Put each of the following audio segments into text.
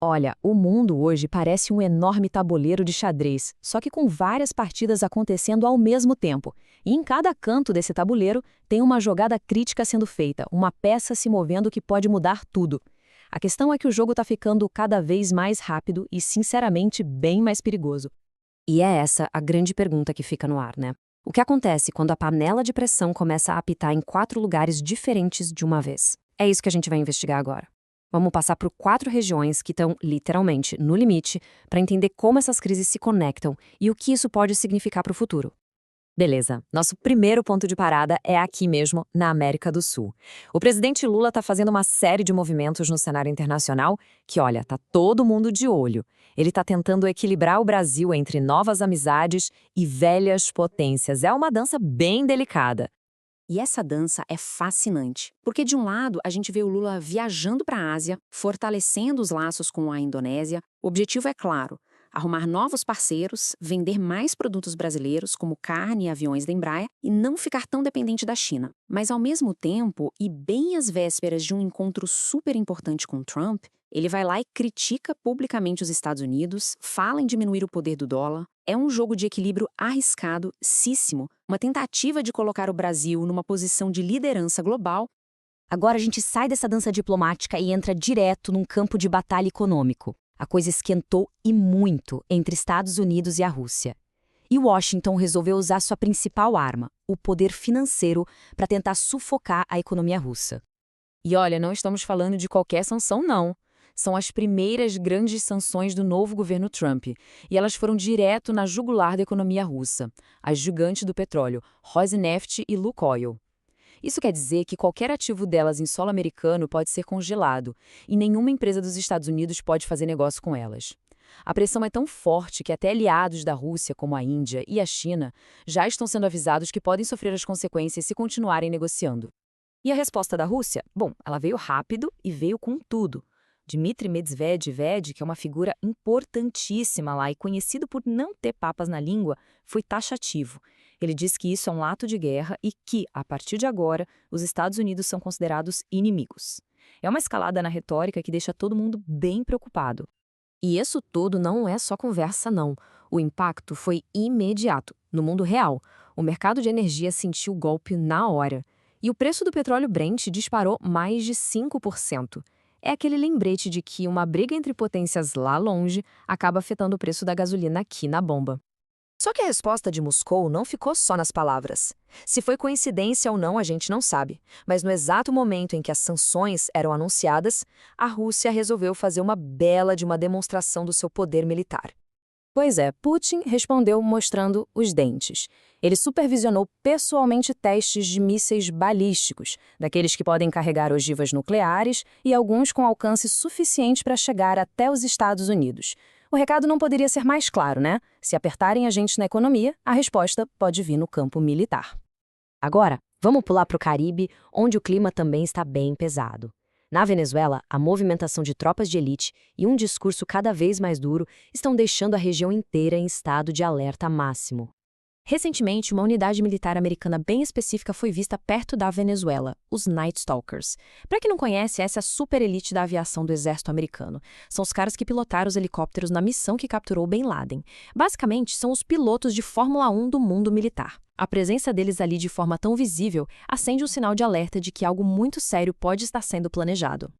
Olha, o mundo hoje parece um enorme tabuleiro de xadrez, só que com várias partidas acontecendo ao mesmo tempo. E em cada canto desse tabuleiro tem uma jogada crítica sendo feita, uma peça se movendo que pode mudar tudo. A questão é que o jogo está ficando cada vez mais rápido e, sinceramente, bem mais perigoso. E é essa a grande pergunta que fica no ar, né? O que acontece quando a panela de pressão começa a apitar em 4 lugares diferentes de uma vez? É isso que a gente vai investigar agora. Vamos passar por 4 regiões que estão, literalmente, no limite, para entender como essas crises se conectam e o que isso pode significar para o futuro. Beleza, nosso primeiro ponto de parada é aqui mesmo, na América do Sul. O presidente Lula está fazendo uma série de movimentos no cenário internacional que, olha, tá todo mundo de olho. Ele está tentando equilibrar o Brasil entre novas amizades e velhas potências. É uma dança bem delicada. E essa dança é fascinante, porque de um lado a gente vê o Lula viajando para a Ásia, fortalecendo os laços com a Indonésia. O objetivo é claro: arrumar novos parceiros, vender mais produtos brasileiros, como carne e aviões da Embraer, e não ficar tão dependente da China. Mas ao mesmo tempo, e bem às vésperas de um encontro super importante com Trump, ele vai lá e critica publicamente os Estados Unidos, fala em diminuir o poder do dólar. É um jogo de equilíbrio arriscadíssimo, uma tentativa de colocar o Brasil numa posição de liderança global. Agora a gente sai dessa dança diplomática e entra direto num campo de batalha econômico. A coisa esquentou e muito entre Estados Unidos e a Rússia. E Washington resolveu usar sua principal arma, o poder financeiro, para tentar sufocar a economia russa. E olha, não estamos falando de qualquer sanção, não. São as primeiras grandes sanções do novo governo Trump, e elas foram direto na jugular da economia russa, as gigantes do petróleo, Rosneft e Lukoil. Isso quer dizer que qualquer ativo delas em solo americano pode ser congelado, e nenhuma empresa dos Estados Unidos pode fazer negócio com elas. A pressão é tão forte que até aliados da Rússia, como a Índia e a China, já estão sendo avisados que podem sofrer as consequências se continuarem negociando. E a resposta da Rússia? Bom, ela veio rápido e veio com tudo. Dmitry Medvedev, que é uma figura importantíssima lá e conhecido por não ter papas na língua, foi taxativo. Ele diz que isso é um ato de guerra e que, a partir de agora, os Estados Unidos são considerados inimigos. É uma escalada na retórica que deixa todo mundo bem preocupado. E isso tudo não é só conversa, não. O impacto foi imediato. No mundo real, o mercado de energia sentiu o golpe na hora. E o preço do petróleo Brent disparou mais de 5%. É aquele lembrete de que uma briga entre potências lá longe acaba afetando o preço da gasolina aqui na bomba. Só que a resposta de Moscou não ficou só nas palavras. Se foi coincidência ou não, a gente não sabe. Mas no exato momento em que as sanções eram anunciadas, a Rússia resolveu fazer uma bela de uma demonstração do seu poder militar. Pois é, Putin respondeu mostrando os dentes. Ele supervisionou pessoalmente testes de mísseis balísticos, daqueles que podem carregar ogivas nucleares e alguns com alcance suficiente para chegar até os Estados Unidos. O recado não poderia ser mais claro, né? Se apertarem a gente na economia, a resposta pode vir no campo militar. Agora, vamos pular para o Caribe, onde o clima também está bem pesado. Na Venezuela, a movimentação de tropas de elite e um discurso cada vez mais duro estão deixando a região inteira em estado de alerta máximo. Recentemente, uma unidade militar americana bem específica foi vista perto da Venezuela, os Night Stalkers. Para quem não conhece, essa é a super elite da aviação do exército americano. São os caras que pilotaram os helicópteros na missão que capturou Bin Laden. Basicamente, são os pilotos de Fórmula 1 do mundo militar. A presença deles ali de forma tão visível acende um sinal de alerta de que algo muito sério pode estar sendo planejado.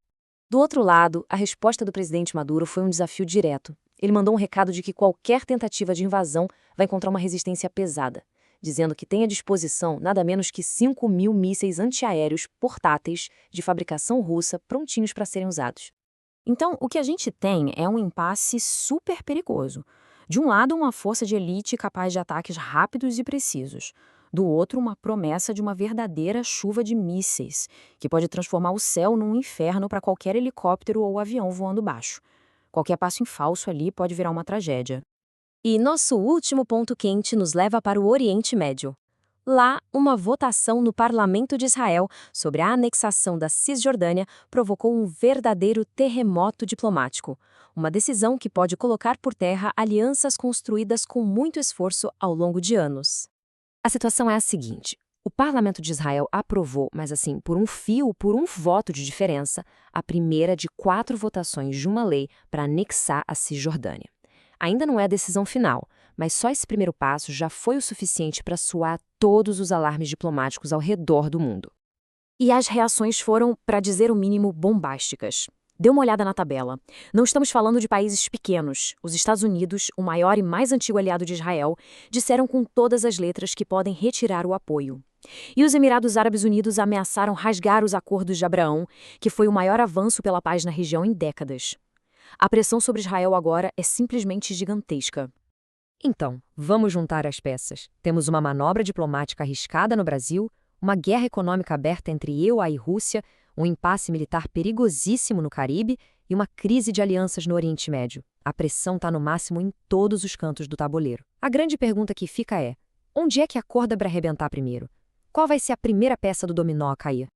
Do outro lado, a resposta do presidente Maduro foi um desafio direto. Ele mandou um recado de que qualquer tentativa de invasão vai encontrar uma resistência pesada, dizendo que tem à disposição nada menos que 5.000 mísseis antiaéreos portáteis de fabricação russa prontinhos para serem usados. Então, o que a gente tem é um impasse super perigoso. De um lado, uma força de elite capaz de ataques rápidos e precisos. Do outro, uma promessa de uma verdadeira chuva de mísseis, que pode transformar o céu num inferno para qualquer helicóptero ou avião voando baixo. Qualquer passo em falso ali pode virar uma tragédia. E nosso último ponto quente nos leva para o Oriente Médio. Lá, uma votação no Parlamento de Israel sobre a anexação da Cisjordânia provocou um verdadeiro terremoto diplomático. Uma decisão que pode colocar por terra alianças construídas com muito esforço ao longo de anos. A situação é a seguinte: O parlamento de Israel aprovou, mas assim, por um fio, por um voto de diferença, a primeira de 4 votações de uma lei para anexar a Cisjordânia. Ainda não é a decisão final, mas só esse primeiro passo já foi o suficiente para soar todos os alarmes diplomáticos ao redor do mundo. E as reações foram, para dizer o mínimo, bombásticas. Dê uma olhada na tabela. Não estamos falando de países pequenos. Os Estados Unidos, o maior e mais antigo aliado de Israel, disseram com todas as letras que podem retirar o apoio. E os Emirados Árabes Unidos ameaçaram rasgar os acordos de Abraão, que foi o maior avanço pela paz na região em décadas. A pressão sobre Israel agora é simplesmente gigantesca. Então, vamos juntar as peças. Temos uma manobra diplomática arriscada no Brasil, uma guerra econômica aberta entre EUA e Rússia, um impasse militar perigosíssimo no Caribe e uma crise de alianças no Oriente Médio. A pressão está no máximo em todos os cantos do tabuleiro. A grande pergunta que fica é: onde é que a corda vai arrebentar primeiro? Qual vai ser a primeira peça do dominó a cair?